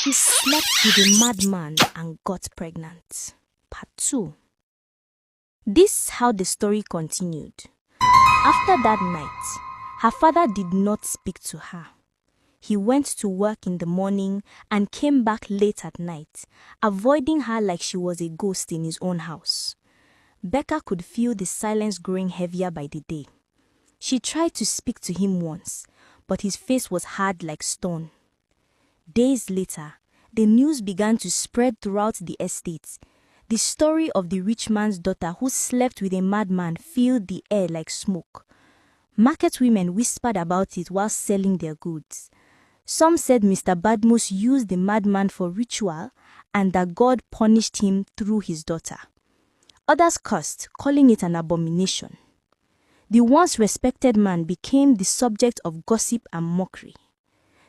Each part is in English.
She slept with a madman and got pregnant. Part 2. This is how the story continued. After that night, her father did not speak to her. He went to work in the morning and came back late at night, avoiding her like she was a ghost in his own house. Becca could feel the silence growing heavier by the day. She tried to speak to him once, but his face was hard like stone. Days later, the news began to spread throughout the estate. The story of the rich man's daughter who slept with a madman filled the air like smoke. Market women whispered about it while selling their goods. Some said Mr. Badmus used the madman for ritual and that God punished him through his daughter. Others cursed, calling it an abomination. The once respected man became the subject of gossip and mockery.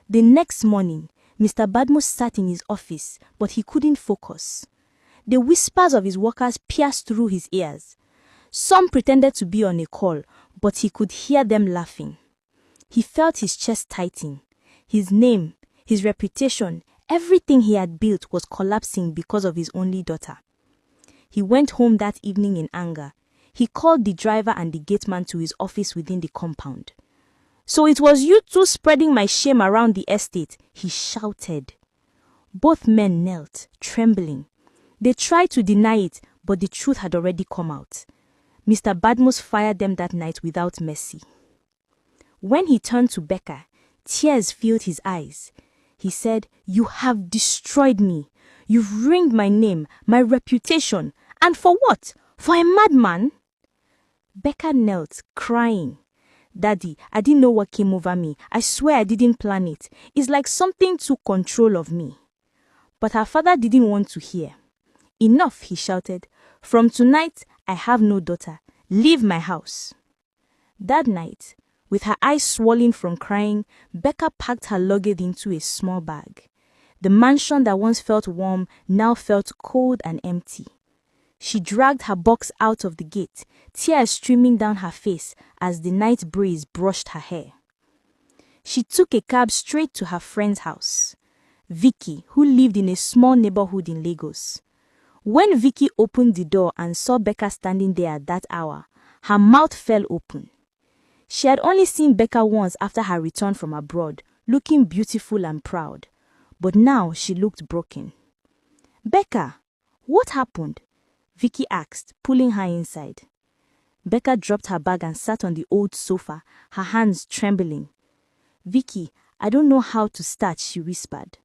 The next morning, Mr. Badmus sat in his office, but he couldn't focus. The whispers of his workers pierced through his ears. Some pretended to be on a call, but he could hear them laughing. He felt his chest tighten. His name, his reputation, everything he had built was collapsing because of his only daughter. He went home that evening in anger. He called the driver and the gateman to his office within the compound. "So it was you two spreading my shame around the estate," he shouted. Both men knelt, trembling. They tried to deny it, but the truth had already come out. Mr. Badmus fired them that night without mercy. When he turned to Becca, tears filled his eyes. He said, "You have destroyed me. You've ruined my name, my reputation. And for what? For a madman?" Becca knelt, crying. "Daddy, I didn't know what came over me. I swear I didn't plan it. It's like something took control of me." But her father didn't want to hear. "Enough," he shouted. "From tonight, I have no daughter. Leave my house." That night, with her eyes swollen from crying, Becca packed her luggage into a small bag. The mansion that once felt warm now felt cold and empty. She dragged her box out of the gate, tears streaming down her face as the night breeze brushed her hair. She took a cab straight to her friend's house, Vicky, who lived in a small neighborhood in Lagos. When Vicky opened the door and saw Becca standing there at that hour, her mouth fell open. She had only seen Becca once after her return from abroad, looking beautiful and proud. But now she looked broken. "Becca, what happened?" Vicky asked, pulling her inside. Becca dropped her bag and sat on the old sofa, her hands trembling. "Vicky, I don't know how to start," she whispered.